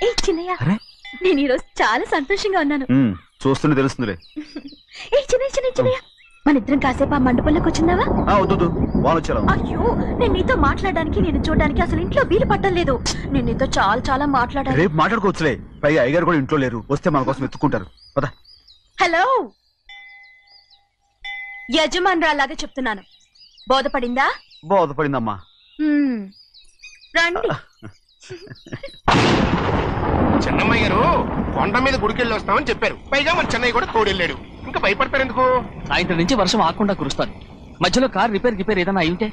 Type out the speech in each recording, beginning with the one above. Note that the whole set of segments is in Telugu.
ఏ చిన్నయ్య, నేను ఈరోజు చాలా సంతోషంగా ఉన్నాను. చూస్తుంటే తెలుస్తుందిలే. ఏ చిన్నయ్య, మన ఇద్దరం కాసేపు ఆ మండపంలోకి వచ్చిందావా? అయ్యో, నేను నీతో మాట్లాడడానికి నేను చూడడానికి అసలు ఇంట్లో వీలు పట్టలేదు. నేను నీతో చాలా చాలా మాట్లాడాలి. రేపు మాట్లాడుకోవచ్చులే. పైగా అయ్యగారు కూడా ఇంట్లో లేరు, వస్తే మన కోసం ఎత్తుకుంటారు. పద. హలో, యజమానురాలాగా చెప్తున్నాను, బోధపడిందా? బోధపడిందమ్మా. రండి. చెన్నమ్మ గారు కొండ మీద గుడికెళ్ళి వస్తామని చెప్పారు. పైగా మన చెన్నయ్య కూడా తోడెళ్ళాడు. ఇంకా భయపడతారు ఎందుకు? సాయంత్రం నుంచి వర్షం ఆకుండా కురుస్తాను. మధ్యలో కార్ రిపేర్ ఏదైనా అయి ఉంటే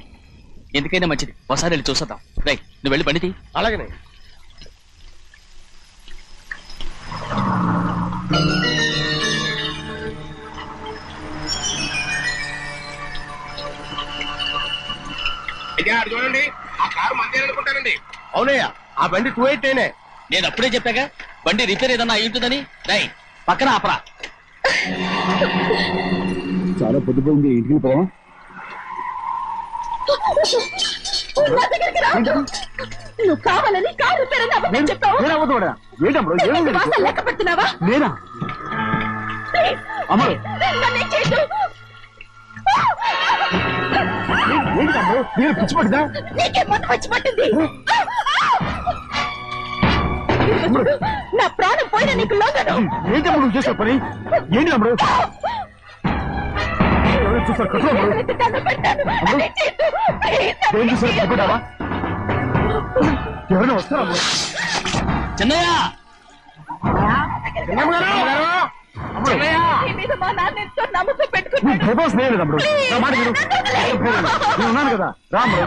ఎందుకైనా మంచిది, ఒకసారి వెళ్ళి చూసేద్దాం. రైట్, నువ్వు వెళ్ళి బండి తీ. అలాగనే. చూడండి, ఆ కారు మందే అనుకుంటానండి. అవునయ్యా, ఆ బండి 289. నేను అప్పుడే చెప్పాగా బండి రిపేర్ ఏదన్నా అయి ఉంటుందని. రైట్, పక్కన ఆపరా. చాలా పొద్దుపోయింది, ఇంటికి పోవా? నువ్వు కావాలని కారు రిపేర్ అని అబద్ధం చెప్పావు. లెక్క పెడుతున్నావా? నేనా? అమ్మడు పిచ్చి పట్టిందా? నీకే మొత్తం వచ్చి పట్టింది. నా ప్రాణం పోయినా నీకు లోగను. ఏంటప్పుడు నువ్వు చేసే పని? ఏంటి అమ్మడు? ఎవరైనా వస్తారా? చిన్నయ్య, నమ్మకం పెట్టుకున్నాను కదా. రాము,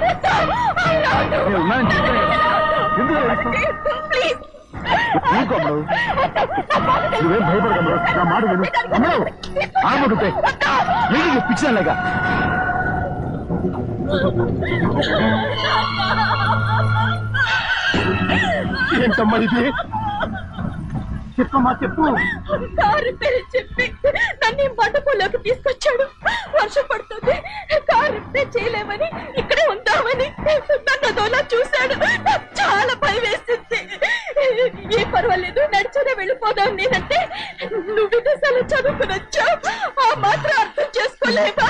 నువ్వేం భయపడగలరు, నా మాట విను. అమ్మడు ఆడమంటుంటే ఏంటి పిచ్చిదానిలాగా? ఏంటమ్మా ఇది? చెప్పమ్మా, చెప్పు. కారు పేరు చెప్పి నన్ను మండపంలోకి తీసుకొచ్చాడు. వర్షం పడుతుంది, కారు రిపేర్ చేయలేమని ఇక్కడే ఉందామని నన్ను అదోలా చూశాడు. నాకు చాలా భయం వేసింది. ఏ పర్వాలేదు, నడిచేనే వెళ్ళిపోదాం నేనంటే, నువ్వు విదేశాలు చదువుకుని వచ్చావు, ఆ మాత్రం అర్థం చేసుకోలేవా?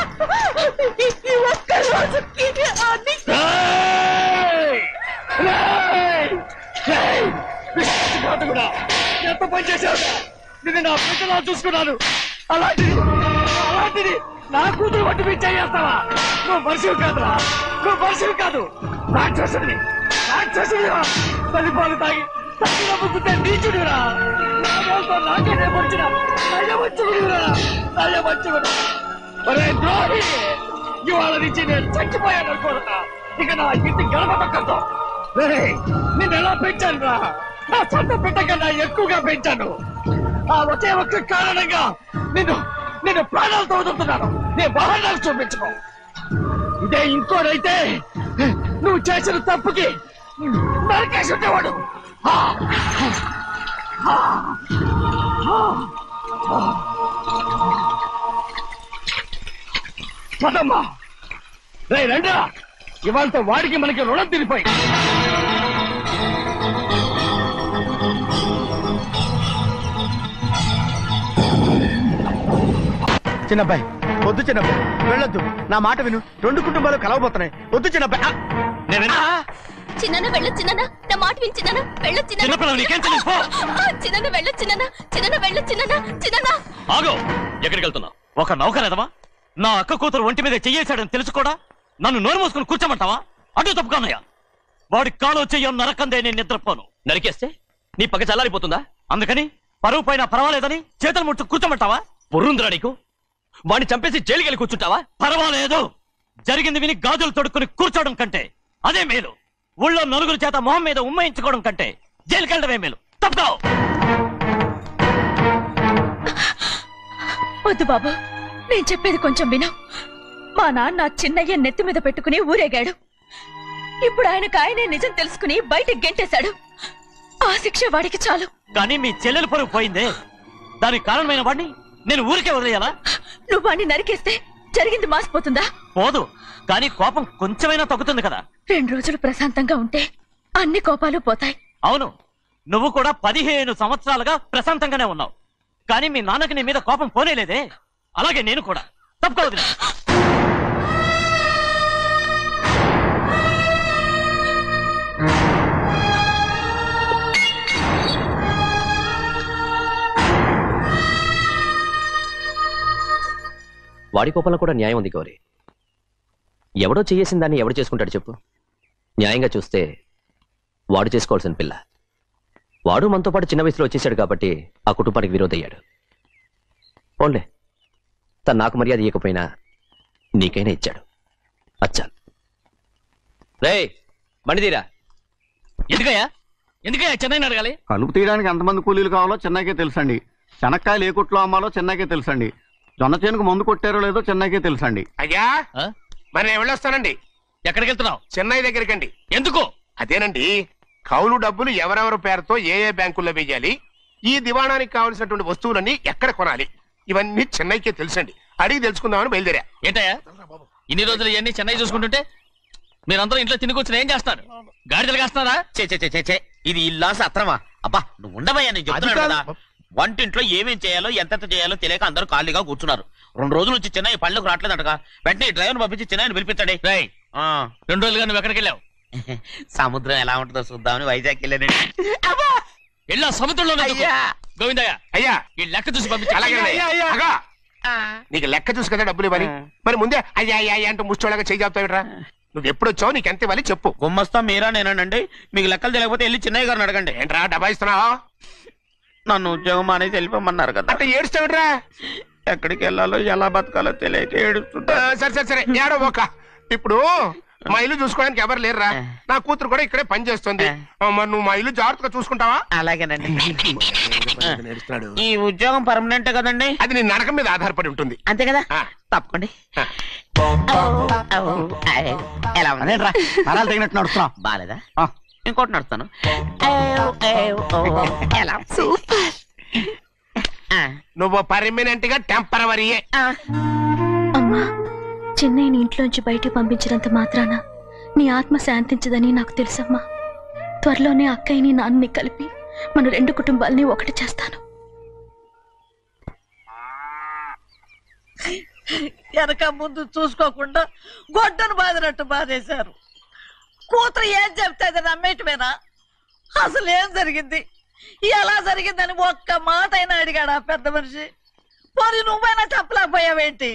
ఈ ఒక్క రోజుకి ఎంత పని చేశావు? నేను నా బిడ్డలా చూసుకున్నాను. అలాంటిది నా కూతురు వంటి మీద చేస్తావా? నువ్వు మనిషివి కాదురా, నువ్వు మనిషివి కాదు, రాక్షసుడివి. తల్లిపాలు తాగి తల్లి నమ్ముకుంటే నీచుడిరా. నాకేనే వచ్చిన నయవంచుకుడు. ఒరే ద్రోహి, ఇవాళ నుంచి నేను చచ్చిపోయాను అనుకోరా. ఇక నా ఇంటి గడపక్కతో నిన్ను ఎలా పెంచాను రా? నా సొంత బిడ్డ కన్నా ఎక్కువగా పెంచాను. ఆ ఒకే ఒక్క కారణంగా నిన్ను ప్రాణాలతో వదులుతున్నాను. నీ వాహనాలు చూపించుకో. ఇదే ఇంకోడైతే నువ్వు చేసిన తప్పుకి నరకేసి ఉండేవాడు. పదమ్మా, రే రండా, ఇవాళతో వాడికి మనకి రుణం తిరిగిపోయి. చిన్నబ్బాయి, వద్దు చిన్నబ్బాయి, వెళ్ళొద్దు. నా మాట విను. 2 కుటుంబాలు కలవబోతున్నాయి. వద్దు చిన్నబ్బాయి. చిన్న వెళ్ళ చిన్న, నా మాట విని చిన్న వెళ్ళ చిన్న. చిన్న వెళ్ళ చిన్న వెళ్ళ చిన్న. ఆగో, ఎక్కడికి వెళ్తున్నావు? ఒక నౌకరేదవా నా అక్క కూతురు ఒంటి మీద చెయ్యేశాడని తెలుసు కూడా నన్ను నోరు మూసుకుని కూర్చోమంటావా? అటు తప్పుకున్నాయా? వాడి కాలో చెయ్యం నరకందే నేను నిద్రపోను. నరికేస్తే నీ పక్క చల్లారిపోతుందా? అందుకని పరువు పైన పర్వాలేదని చేతులు ముట్టు కూర్చోమంటావా? బుర్రుందిరా నీకు? వాడిని చంపేసి జైలుకెళ్ళి కూర్చుంటావా? పర్వాలేదు, జరిగింది విని గాజులు తొడుక్కుని కూర్చోవడం కంటే అదే మేలు. ఊళ్ళో నలుగురు చేత మొహం మీద ఉమ్మయించుకోవడం కంటే జైలుకెళ్ళడమే మేలు. తప్పుకో. వద్దు బాబు, నేను చెప్పేది కొంచెం విను. మా నాన్న చిన్నయ్య నెత్తి మీద పెట్టుకుని ఊరేగాడు. ఇప్పుడు ఆయననే నిజం తెలుసుకుని బయటకు గెంటేశాడు. ఆ శిక్ష వాడికి చాలు. కానీ మీ చెల్లెలు పరువు పోయిందే, దానికి కారణమైన వాడిని నేను ఊరికే వదిలేయాలా? నువ్వు వాడిని నరికేస్తే జరిగింది మాసిపోతుందా? పోదు, కానీ కోపం కొంచెమైనా తగ్గుతుంది కదా. 2 రోజులు ప్రశాంతంగా ఉంటే అన్ని కోపాలు పోతాయి. అవును, నువ్వు కూడా 15 సంవత్సరాలుగా ప్రశాంతంగానే ఉన్నావు. కానీ మీ నాన్నకి నీ మీద కోపం పోనేలేదే. అలాగే నేను కూడా. తప్పుకోవద్దు. వాడి కోపంలో కూడా న్యాయం ఉంది గౌరీ. ఎవడో చేసిన దాన్ని ఎవడు చేసుకుంటాడు చెప్పు? న్యాయంగా చూస్తే వాడు చేసుకోవాల్సిన పిల్ల. వాడు మనతో పాటు చిన్న వయసులో వచ్చేసాడు కాబట్టి ఆ కుటుంబానికి విరోధయ్యాడు. పోన్లే, తను నాకు మర్యాద ఇవ్వకపోయినా నీకైనా ఇచ్చాడు. అచ్చా రే బండిదీరా. ఎందుకయ్యా చెన్నైని అడగాలి? కలుపు తీయడానికి ఎంతమంది కూలీలు కావాలో చెన్నైకే తెలుసండి. శనక్కాయలు ఏ కొట్లో అమ్మాలో చెన్నైకే తెలుసండి. జొన్న చేనుకు మందు కొట్టారో లేదో చెన్నైకే తెలుసండి. అయ్యా మరి నేను వెళ్ళొస్తానండి. ఎక్కడికి వెళ్తున్నావు? చెన్నై దగ్గరికండి. ఎందుకు? అదేనండి, కౌలు డబ్బులు ఎవరెవరి పేరుతో ఏ ఏ బ్యాంకుల్లో వేయాలి, ఈ దివాణానికి కావలసినటువంటి వస్తువులన్నీ ఎక్కడ కొనాలి, ఇవన్నీ చెన్నైకే తెలుసండి. అడిగి తెలుసుకుందామని బయలుదేరా. ఏంటయ్యా ఇన్ని రోజులు ఇవన్నీ చెన్నై చూసుకుంటుంటే మీరందరూ ఇంట్లో తినుకొచ్చిన ఏం చేస్తారు? గాడిదలు కాస్తున్నారా? చే ఇది ఇల్లా సత్రమా? అబ్బా నువ్వు ఉండబోయా, నేను చెప్తున్నాను కదా. వంటింట్లో ఏమేం చేయాలో ఎంతెంత చేయాలో తెలియక అందరూ ఖాళీగా కూర్చున్నారు. 2 రోజుల నుంచి చెన్నై పళ్ళకు రావట్లేదంటగా. వెంటనే డ్రైవర్ పంపించి చెన్నైని పిలిపించండి. 2 రోజులుగా నువ్వు ఎక్కడికి వెళ్ళావు? సముద్రం ఎలా ఉంటుందో చూద్దామని వైజాగ్ వెళ్ళానండి. వెళ్ళా సముద్రంలో గోవిందయ్య అయ్యా ఈ లెక్క చూసి పంపించి. నీకు లెక్క చూసి కదా డబ్బులు ఇవ్వాలి. మరి ముందే అయ్యా అయ్యా అంటూ ముష్టోళ్ళగా చేయి చెప్తావిట్రా. నువ్వు ఎప్పుడు వచ్చావు, నీకు ఎంత ఇవ్వాలి చెప్పు. గుమ్మస్తా మీరా నేనండి. మీకు లెక్కలు తెలియకపోతే వెళ్ళి చెన్నై గారిని అడగండి. ఏంట్రా డబ్బా ఇస్తున్నావా? నన్ను ఉద్యోగం అనేది వెళ్ళిపోమన్నారు కదా. అంటే ఏడుస్తావిట్రా? ఎక్కడికి వెళ్ళాలో ఎలా బతకాలో తెలియక ఏడుస్తుంటా. సరే ఏడో ఒక. ఇప్పుడు మా ఇల్లు చూసుకోవడానికి ఎవరు లేరురా. నా కూతురు కూడా ఇక్కడే పని చేస్తుంది. మరి నువ్వు మా ఇల్లు జాగ్రత్తగా చూసుకుంటావా? అలాగేనండి. ఈ ఉద్యోగం పర్మనెంట్ కదండి? అది నీ నరకం మీద ఆధారపడి ఉంటుంది. అంతే కదా, తప్పకండి. ఎలా అదేంట్రా నరాలు తగినట్టు నడుస్తున్నా? బాలేదా? ఇంకోటి నడుస్తాను. ఎలా? నువ్వు పర్మనెంట్ గా టెంపరవరీయే. అమ్మా, చెన్నైని ఇంట్లోంచి బయటికి పంపించినంత మాత్రాన నీ ఆత్మ శాంతించదని నాకు తెలుసమ్మా. త్వరలోనే అక్కయ్యని నాన్నని కలిపి మన 2 కుటుంబాలని ఒకటి చేస్తాను. వెనక ముందు చూసుకోకుండా గొడ్డను బాదినట్టు బాధేశారు. కూతురు ఏం చెప్తే అది నమ్మేటమేనా? అసలు ఏం జరిగింది, ఎలా జరిగిందని ఒక్క మాట అయినా అడిగాడు ఆ పెద్ద మనిషి. పోనీ నువ్వైనా చెప్పలేకపోయావేంటి?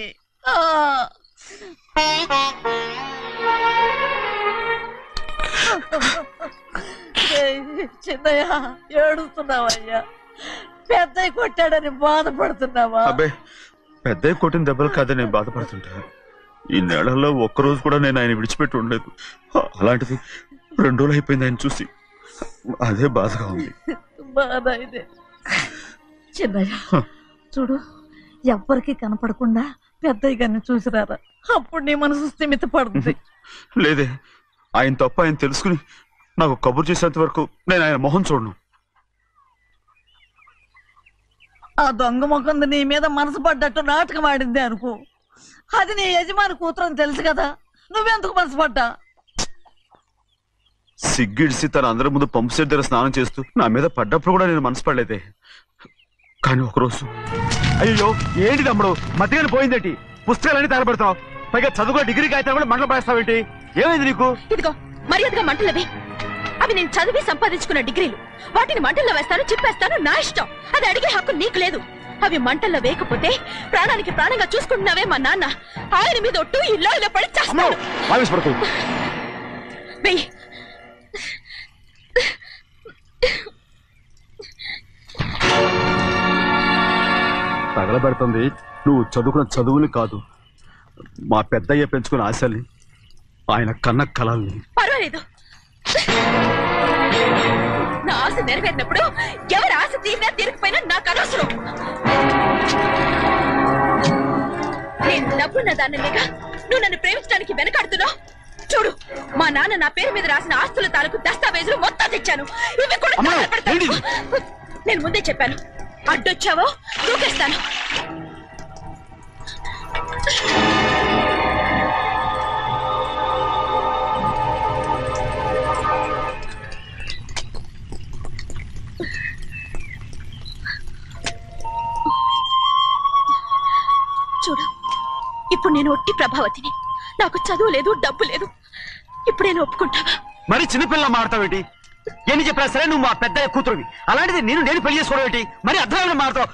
చిన్నయ్య ఏడుస్తున్నావయ్యా? పెద్దయ్య కొట్టాడని బాధపడుతున్నావా? అబ్బే, పెద్దయ్య కొట్టిన దెబ్బలు కాదని నేను బాధపడుతుంటా. ఈ నెలల్లో ఒక్కరోజు కూడా నేను ఆయన విడిచిపెట్టి ఉండలేదు. అలాంటిది 2 రోజులు అయిపోయింది ఆయన చూసి. అదే బాధగా ఉంది. బాధ ఇదే. చిన్నయ్య చూడు, ఎవ్వరికి కనపడకుండా పెద్దయ్య గారిని చూసిరారా, అప్పుడు నీ మనసు స్థిమిత పడుతుంది. లేదే, ఆయన తప్ప ఆయన తెలుసుకుని నాకు కబురు చేసేంత వరకు నేను ఆయన మొహం చూడను. ఆ దొంగ ముఖంది నీ మీద మనసు పడ్డట్టు నాటకం ఆడింది అనుకో. అది నీ యజమాని కూతురు అని తెలుసు కదా, నువ్వెందుకు మనసు పడ్డా? సిగ్గిడిసి తన అందరి ముందు పంపు సెట్ దగ్గర స్నానం చేస్తూ నా మీద పడ్డప్పుడు కూడా నేను మనసు పడలేదే. కానీ ఒకరోజు, అయ్యో ఏంటి తమ్ముడు మధ్యలో పోయిందేంటి? పుస్తకాలన్నీ తగలబెడతావు, పైగా చదువుకో డిగ్రీ కాగితాలు కూడా మంటలు పడేస్తావేంటి? ఏమైంది నీకు? ఇదిగో మర్యాదగా మంటలవి. అవి నేను చదివి సంపాదించుకున్న డిగ్రీలు. వాటిని మంటల్లో వేస్తాను, చిప్పేస్తాను, నా ఇష్టం. అది అడిగే హక్కు నీకు లేదు. అవి మంటల్లో వేయకపోతే ప్రాణానికి ప్రాణంగా చూసుకుంటున్నావే మా నాన్న, ఆయన మీద ఒట్టు ఇలా ఇలా పడి చేస్తాను. తగలబెడుతుంది నువ్వు చదువుకున్న చదువుని కాదు, మా పెద్దయ్య పెంచుకున్న ఆశల్ని, ఆయన కన్న కళల్ని. పర్వాలేదు, నా ఆశ నెరవేరినప్పుడు ఎవరి ఆశ తీరినా తీరకపోయినా నాకు అనవసరం. నేను డబ్బున్న దానిగా నువ్వు నన్ను ప్రేమించడానికి వెనకాడుతున్నావు. చూడు, మా నాన్న నా పేరు మీద రాసిన ఆస్తుల తాలూకు దస్తావేజులు మొత్తం తెచ్చాను. ఇవి కూడా నేను ముందే చెప్పాను, అడ్డొచ్చావో దూకేస్తాను. ఇప్పుడు నేను ఒట్టి ప్రభావతిని. నాకు చదువు లేదు, డబ్బు లేదు. ఇప్పుడైనా ఒప్పుకుంటావా? మరి చిన్నపిల్ల మాడతావేటి? ఎన్ని చెప్పినా సరే నువ్వు మా పెద్ద కూతురువి. అలాంటిది నేను పెళ్లి చేసుకోవడం ఏంటి? మరి అర్థమైన మాడతావు.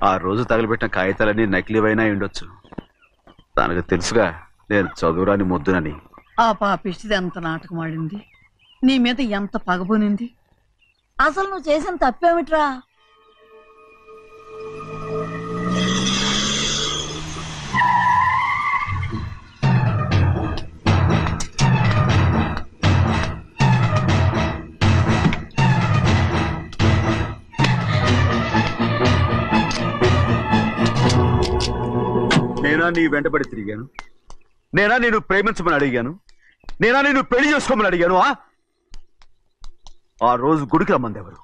ఆ రోజు తగలబెట్టిన కాగితాలన్నీ నకిలీవైనా ఉండొచ్చు. తనకు తెలుసుగా నేను చదువురాని ముద్దునని. ఆ పాపిష్టిది ఎంత నాటకం ఆడింది, నీ మీద ఎంత పగబోనింది. అసలు నువ్వు చేసిన తప్పేమిట్రా? నేనా నీ వెంటబడి తిరిగాను? నేనా నేను ప్రేమించమని అడిగాను? నేనా నేను పెళ్లి చేసుకోమని అడిగాను? ఆ రోజు గుడికి రమ్మంది ఎవరు?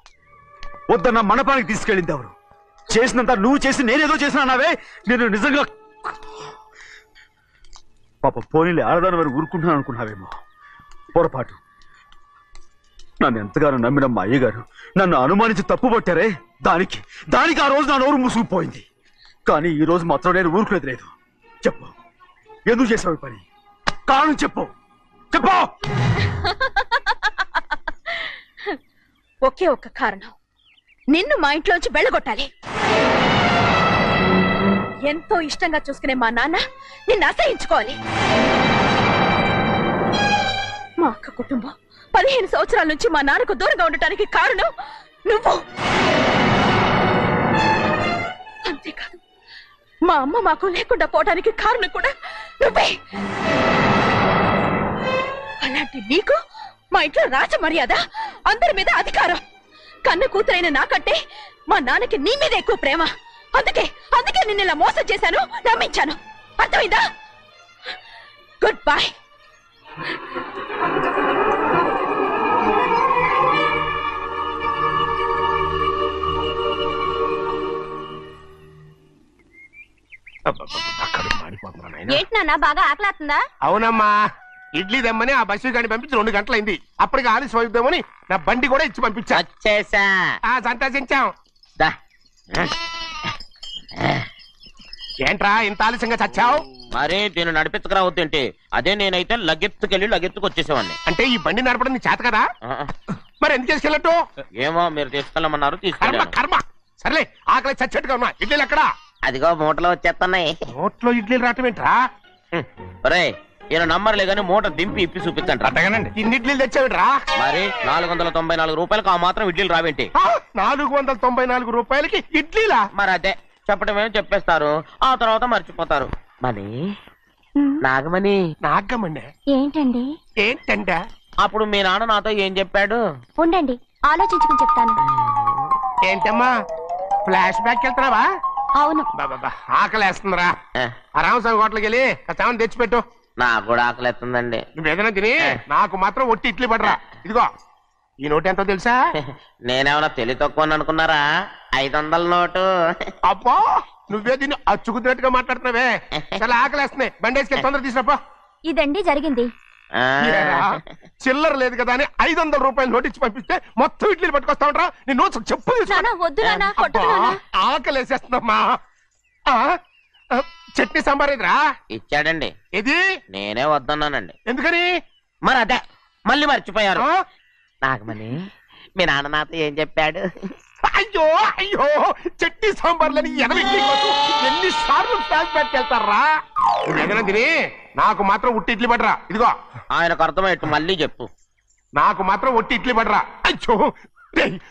వద్దన్న మండపానికి తీసుకెళ్ళింది ఎవరు? చేసినంత నువ్వు చేసి నేనేదో చేసిన అన్నావే. నేను నిజంగా పాప పోనీలే ఆడదాని వారు ఊరుకుంటున్నాను అనుకున్నావేమో. పొరపాటు. నన్ను ఎంతగానో నమ్మిన మా అయ్యగారు నన్ను అనుమానించి తప్పుపట్టారే, దానికి ఆ రోజు నా నోరు మూసుకుపోయింది. కానీ ఈ రోజు మాత్రం నేను ఊరుకునేది లేదు. చెప్పు, ఎందుకు చేసావు పని? కారణం చెప్పు. ఒకే ఒక్క కారణం, నిన్ను మా ఇంట్లోంచి వెళ్ళగొట్టాలి. ఎంతో ఇష్టంగా చూసుకునే మా నాన్న నిన్ను అసహించుకోవాలి. మా అక్క కుటుంబం 15 సంవత్సరాల నుంచి మా నాన్నకు దూరంగా ఉండటానికి కారణం నువ్వు. అంతేకాదు, మా అమ్మ మాకు లేకుండా పోవడానికి కారణం కూడా నువ్వే. అలాంటి నీకు మా ఇంట్లో రాజ మర్యాద, అందరి మీద అధికారం. కన్న కూతురైన నాకంటే మా నాన్నకి నీ మీద ఎక్కువ ప్రేమ. అందుకే నిన్ను ఇలా మోసం చేశాను, నమ్మించాను. అర్థమైందా? Good bye. ఏంటి నాన్న, బాగా ఆకలాతుందా? అవునమ్మా, ఇడ్లీ దమ్మని ఆ బస్సు గాని పంపించి 2 గంటలైంది. అప్పటికి ఆలస్యం అవుతామని నా బండి కూడా ఇచ్చి పంపించా. సంతోషించాం. ఏంట్రా ఇంత ఆలస్యంగా చచ్చావు? మరి దీన్ని నడిపించకరావద్దేంటి? అదే నేనైతే లగెత్తుకు వచ్చేసేవాడిని. అంటే ఈ బండి నడపడం నీ చేత కదా? మరి ఎందుకు తీసుకెళ్ళట్టు? ఏమో మీరు తీసుకెళ్ళమన్నారు, తీసుకెళ్ళాను. కర్మ. సర్లే, ఆకలి చచ్చట్టుగా ఉన్నా. ఇడ్లీలు ఎక్కడా? అదిగో మూటలో వచ్చేస్తున్నాయి. నోట్లో ఇడ్లీలు రావటం ఏంట్రా? రే, ఈయన నంబర్లే గానీ మూట దింపి ఇప్పి చూపించండి. అట్టగానండి. ఇన్ని ఇడ్లీలు తెచ్చావిడ్రా? మరి 494 రూపాయలకు ఆ మాత్రం ఇడ్లీలు రావేంటి? 494 రూపాయలకి ఇడ్లీలా? మరి అదే చెప్పడమేమో చెప్పేస్తారు, ఆ తర్వాత మర్చిపోతారు. మనీ నాగమణి. నాగమండి ఏంటండి? ఏంటంట? అప్పుడు మీ నాన్న నాతో ఏం చెప్పాడు? ఉండండి, ఆలోచించుకుని చెప్తాను. ఏంటమ్మా, ఫ్లాష్ బ్యాక్ వెళ్తున్నావా? అవును. ఆకలేస్తుందిరా. రామస్వామి హోటల్కి వెళ్ళి కచ్చామని తెచ్చిపెట్టు. నాకు కూడా ఆకలిస్తుందండి. నువ్వేదైనా తిని నాకు మాత్రం ఒట్టి ఇడ్లీ పడరా. ఇదిగో, ఈ నోటు ఎంతో తెలుసా? నేనేమన్నా తెలివి తక్కువ అనుకున్నారా? 500 నోటు. అబ్బా, నువ్వే దీన్ని అచ్చుకుతున్నట్టుగా మాట్లాడుతున్నావే. చాలా ఆకలేస్తున్నాయి, బండేసుకెళ్ళి తొందర తీసినప్పా. ఇదండి జరిగింది. చిల్లర లేదు కదా అని 500 రూపాయలు నోటు ఇచ్చి పంపిస్తే మొత్తం ఇడ్లీలు పట్టుకొస్తా ఉంటా. నీ నోట్స్ చెప్పు. ఆకలేసేస్తున్నామ్మా. చట్నీ సాంబార్ ఇదిరా? ఇచ్చాడండి. ఇది నేనే వద్దన్నానండి. ఎందుకని? మరి అదే మళ్ళీ మర్చిపోయారు. నాగమణి, మీ నాన్న నాతో ఏం చెప్పాడు? అయ్యో చట్నీ సాంబార్లని ఎన్నిసార్లు ఫ్లాష్ బ్యాక్ వెళ్తారా? ఏదైనా తిని నాకు మాత్రం ఉట్టి ఇడ్లీ పడరా. ఇదిగో, ఆయనకు అర్థమయ్యట్టు మళ్ళీ చెప్పు. నాకు మాత్రం ఒట్టి ఇడ్లీ పడరా. అయ్యో,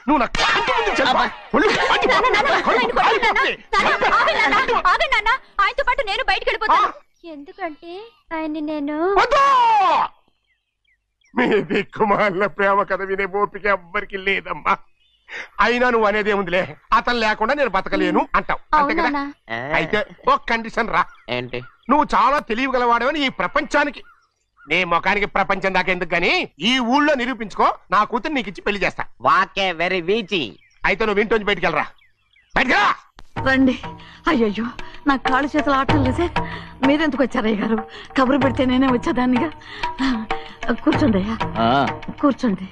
నువ్వు ఆయనతో పాటు నేను బయటకు వెళ్ళిపోతాను. ఎందుకంటే ఆయన్ని నేను వద్దు! మీ దిక్కుమాలిన ప్రేమ కథ వినే ఓపిక ఎవ్వరికి లేదమ్మా. అయినా నువ్వు అనేది ఏముందిలే, అతను లేకుండా నేను బతకలేను అంటావు అంతే కదా. అవునా అయితే ఒక కండిషన్ రా. ఏంటి? నువ్వు చాలా తెలియగలవాడవని ఈ ప్రపంచానికి, నీ ముఖానికి ప్రపంచం దాకా ఎందుకు గాని ఈ ఊళ్ళో నిరూపించుకో. నా కూతురు నీకు ఇచ్చి పెళ్లి చేస్తా. వాకే వెరీ వీచి. అయితే నువ్వు ఇంటి నుంచి బయటికి వెళ్ళరా. బయటికి రా. రండి. అయ్యయ్యో నా కాళ్ళు చేతులు ఆటలు లేసే. మీరెందుకు వచ్చారయ్య గారు? కబురు పెడితే నేనే వచ్చేదాన్నిగా. కూర్చోండి అయ్యా, కూర్చోండి.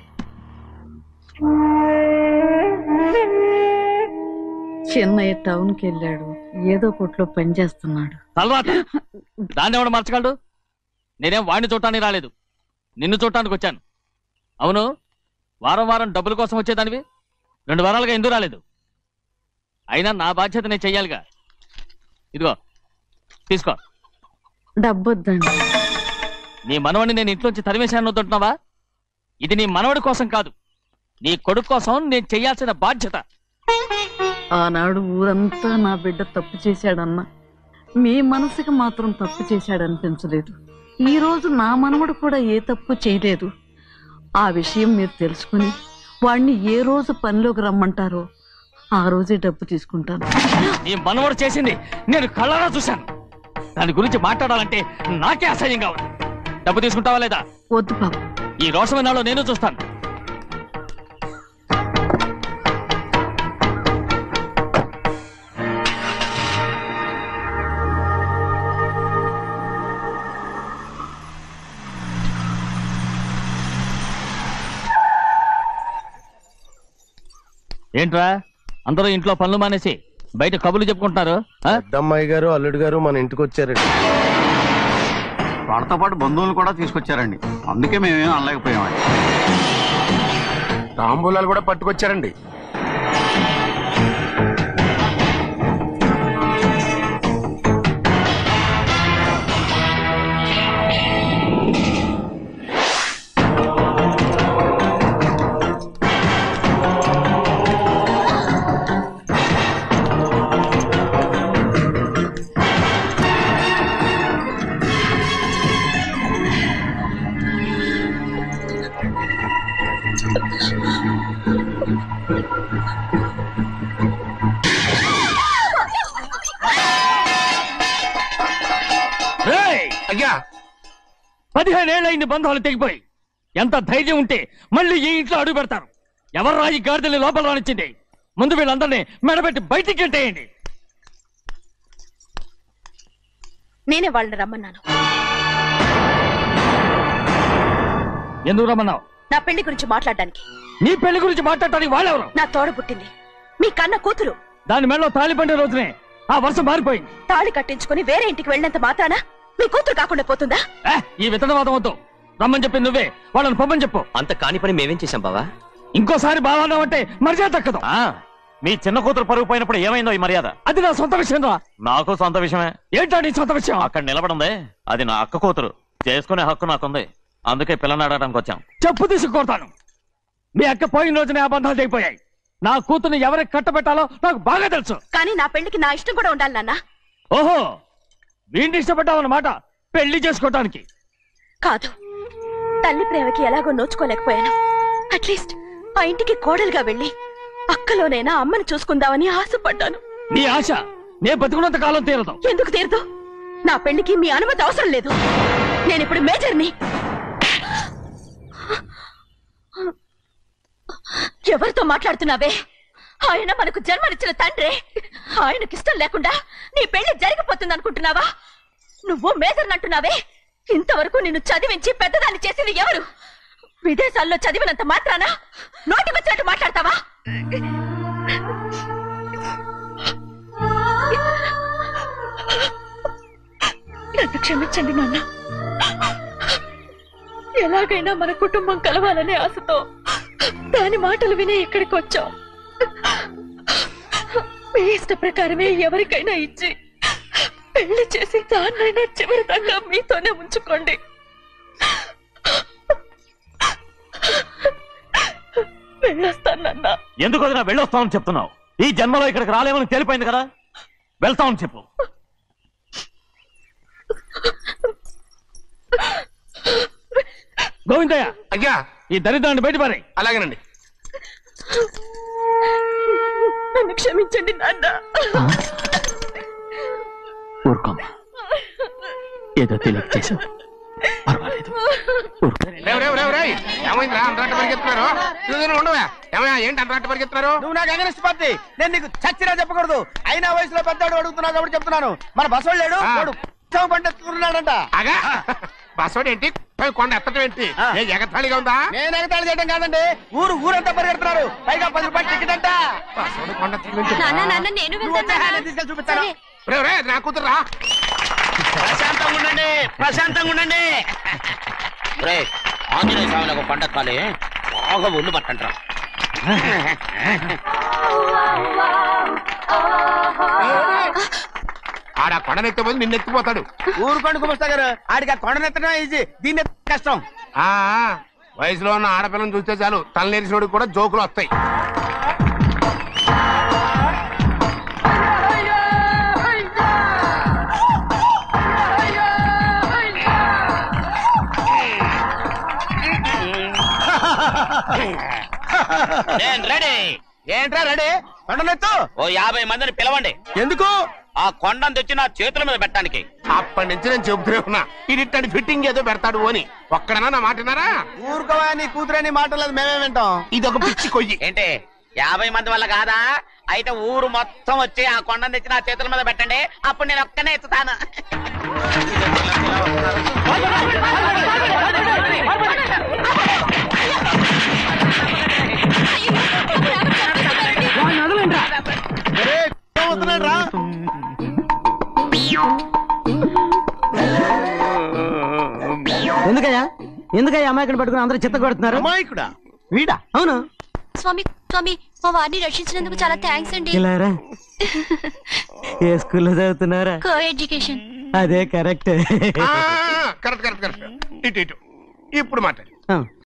చెన్నయ్య టౌన్కి వెళ్ళాడు, ఏదో కొట్లో పని చేస్తున్నాడు. దాన్ని ఎవడు మార్చగలడు? నేనేం వాడిని చూడటానికి రాలేదు, నిన్ను చూడటానికి వచ్చాను. అవును, వారం వారం డబ్బుల కోసం వచ్చేదానివి 2 వారాలుగా ఎందుకు రాలేదు? అయినా నా బాధ్యత నేను చెయ్యాలిగా. ఇదిగో తీసుకో. డబ్బొద్దండి. నీ మనవడిని నేను ఇంట్లోంచి తరిమేశాను వద్దంటున్నావా? ఇది నీ మనవడి కోసం కాదు, నీ కొడుకు కోసం నేను చెయ్యాల్సిన బాధ్యత. ఆనాడు ఊరంతా నా బిడ్డ తప్పు చేశాడన్నా, మీ మనసుకి మాత్రం తప్పు చేశాడనిపించలేదు. ఈ రోజు నా మనవడు కూడా ఏ తప్పు చేయలేదు. ఆ విషయం మీరు తెలుసుకుని వాడిని ఏ రోజు పనిలోకి రమ్మంటారో ఆ రోజే డబ్బు తీసుకుంటాను. నీ మనవడు చేసింది నేను కళ్ళారా చూశాను. దాని గురించి మాట్లాడాలంటే నాకే అసహ్యంగా ఉంది. డబ్బు తీసుకుంటావా లేదా? వద్దు బాబు. ఈ రోషమైన నాలో నేను చూస్తాను. ఏంట్రా అందరూ ఇంట్లో పనులు మానేసి బయట కబుర్లు చెప్పుకుంటున్నారు? పెద్దమ్మాయి గారు అల్లుడు గారు మన ఇంటికి వచ్చారండి. వాళ్ళతో పాటు బంధువులు కూడా తీసుకొచ్చారండి, అందుకే మేమేం అనలేకపోయామండి. తాంబూలాలు కూడా పట్టుకొచ్చారండి. అయ్యా 15 ఏళ్ళైంది బంధాలు తెగిపోయి. ఎంత ధైర్యం ఉంటే మళ్ళీ ఈ ఇంట్లో అడుగు పెడతారు? ఎవరు రాయి గాడిదల్ని లోపల రానిచ్చింది? ముందు వీళ్ళందరినీ మెడబెట్టి బయటికి గెట్టేయండి. నేనే వాళ్ళని రమ్మన్నాను. ఎందుకు రమ్మన్నావు? నా పెళ్లి గురించి మాట్లాడడానికి. నీ పెళ్లి గురించి మాట్లాడటానికి వాళ్ళెవరు? నా తోడ పుట్టింది, మీ కన్న కూతురు. దాని మెడలో తాళి పండే రోజునే ఆ వర్షం మారిపోయింది. తాళి కట్టించుకుని వేరే ఇంటికి వెళ్ళినంత మాత్రాన మీ కూతురు కాకుండా పోతుందా? ఈ విత్తనవాదం వద్దు. రమ్మని చెప్పి నువ్వే వాళ్ళని పంపని చెప్పు. అంత కాని పని మేమేం చేశాం బావా? ఇంకోసారి బావాన్నావంటే మర్యాద తక్కదు. మీ చిన్న కూతురు పరుగు పోయినప్పుడు ఏమైందో ఈ మర్యాద? అది నా సొంత విషయం రా. నాకు సొంత విషయమే. ఏంటో నీ సొంత విషయం? అక్కడ నిలబడింది అది నా అక్క కూతురు, చేసుకునే హక్కు నాకుంది. అందుకే పిల్లని అడగడానికి వచ్చాం. చెప్పు తీసుకొడతాను. మీ అక్క పోయిన రోజునే ఆ బంధాలు తెగిపోయాయి. నా కూతుర్ని ఎవరికి కట్టబెట్టాలో నాకు బాగా తెలుసు. కానీ నా పెళ్లికి నా ఇష్టం కూడా ఉండాలి నాన్న. ఓహో, వీడిని ఇష్టపడ్డావన్నమాట పెళ్లి చేసుకోవటానికి? కాదు, తల్లి ప్రేమకి ఎలాగో నోచుకోలేకపోయాను. అట్లీస్ట్ ఆ ఇంటికి కోడలుగా వెళ్ళి అక్కలోనైనా అమ్మని చూసుకుందామని ఆశపడ్డాను. నీ ఆశ నే బతుకున్నంత కాలం తీరదు. ఎందుకు తీరదు? నా పెళ్లికి మీ అనుమతి అవసరం లేదు. నేనిప్పుడు మేజర్ని. ఎవరితో మాట్లాడుతున్నావే? ఆయన మనకు జన్మనిచ్చిన తండ్రి. ఆయనకిష్టం లేకుండా నీ పెళ్లి జరిగిపోతుంది అనుకుంటున్నావా? నువ్వు మేజర్ అంటున్నావే. ఇంతవరకు నిన్ను చదివించి పెద్దదాన్ని చేసింది ఎవరు? విదేశాల్లో చదివినంత మాత్రాన నోటికొచ్చినట్టు మాట్లాడతావా? నన్ను క్షమించండి నాన్న. ఎలాగైనా మన కుటుంబం కలవాలనే ఆశతో దాని మాటలు వినే ఇక్కడికి వచ్చాం. మీ ఇష్ట ప్రకారమే ఎవరికైనా ఇచ్చి పెళ్లి చేసి దాన్నైనా చివరి దాకా మీతోనే ఉంచుకోండి. వెళ్ళొస్తానన్నా. ఎందుకు వదినా వెళ్ళొస్తామని చెప్తున్నావు? ఈ జన్మలో ఇక్కడికి రాలేమని తెలిపోయింది కదా. వెళ్తామని చెప్పు. గోవిందయ్య, అయ్యా ఈ దరిద్రాన్ని బయటపడే. అలాగేనండి. నన్ను క్షమించండి నాన్న. ఊరుకోమ్మా, ఏదో తెలియక చేసావు, పర్వాలేదు. ఏమైందిరా అంతరాట పరిగెత్తున్నారు? ఉండవా ఏమయ్యా, ఏంటి అంతరాట పరిగెత్తున్నారు? నువ్వు నాకు అగనిస్ట్ పార్టీ, నేను నీకు చచ్చినా చెప్పకూడదు. అయినా వయసులో పెద్దవాడు అడుగుతున్నావు కాబట్టి చెప్తున్నాను. మన బసవాడు లేడు, వాడు పండిస్తున్నాడంట. అగా బసోడు ఏంటి, కొండ ఎత్తడం ఏంటి? ఎగతాళిగా ఉందా? నేను ఎగతాళి చేయడం కాదండి, ఊరంతా పరిగెడుతున్నారు. పైగా 10 రూపాయలు టికెట్ అంట. బసోడు కొండ తీసుకెళ్ళి చూపిస్తాను. నా కూతురా. ప్రశాంతంగా ఉండండి, ప్రశాంతంగా ఉండండి. ఆంజనేయ స్వామికి పండగ కాలే, బాగా ఒళ్ళు పట్టంటారా. ఆడ కొండనెత్తిపోతే నిన్నెత్తిపోతాడు. ఊరుకోండి కుమస్తా గారు, ఆడికి ఆ కొండనెత్తడం ఈజీ, దీన్ని కష్టం. వయసులో ఉన్న ఆడపిల్లని చూస్తే చాలు తలనేరిసినోడికి కూడా జోకులు వస్తాయి. రెడీ. ఏంట్రా రెడీ? కొండనెత్తు. ఓ 50 మందిని పిలవండి. ఎందుకు? ఆ కొండను తెచ్చి నా చేతుల మీద పెట్టడానికి. అప్పటి నుంచి నేను చెబుతూనే ఉన్నా, ఇది ఇట్టని ఫిట్టింగ్ ఏదో పెడతాడు అని. ఒక్కడనా నా మాట విన్నారా? ఊరుకోవా, నీ కూతురని మాటలేదు, మేమే వింటాం. ఇది ఒక పిచ్చి కొయ్యి. ఏంటి 50 మంది వల్ల కాదా? అయితే ఊరు మొత్తం వచ్చి ఆ కొండను తెచ్చి నా చేతుల మీద పెట్టండి, అప్పుడు నేను ఒక్కనే ఎత్తుతాను. ఎందుకయ్యా అమాయకుని పట్టుకుని అందరూ చిత్త కొడుతున్నారు? అమాయకుడా? వీడా? అవును. స్వామి స్వామి, మా వారిని రక్షించినందుకు చాలా థ్యాంక్స్ అండి. ఏ స్కూల్లో చదువుతున్నారా? Coeducation. అదే కరెక్ట్. Correct correct correct. ఇటు ఇటు ఇప్పుడు మాట్లాడు.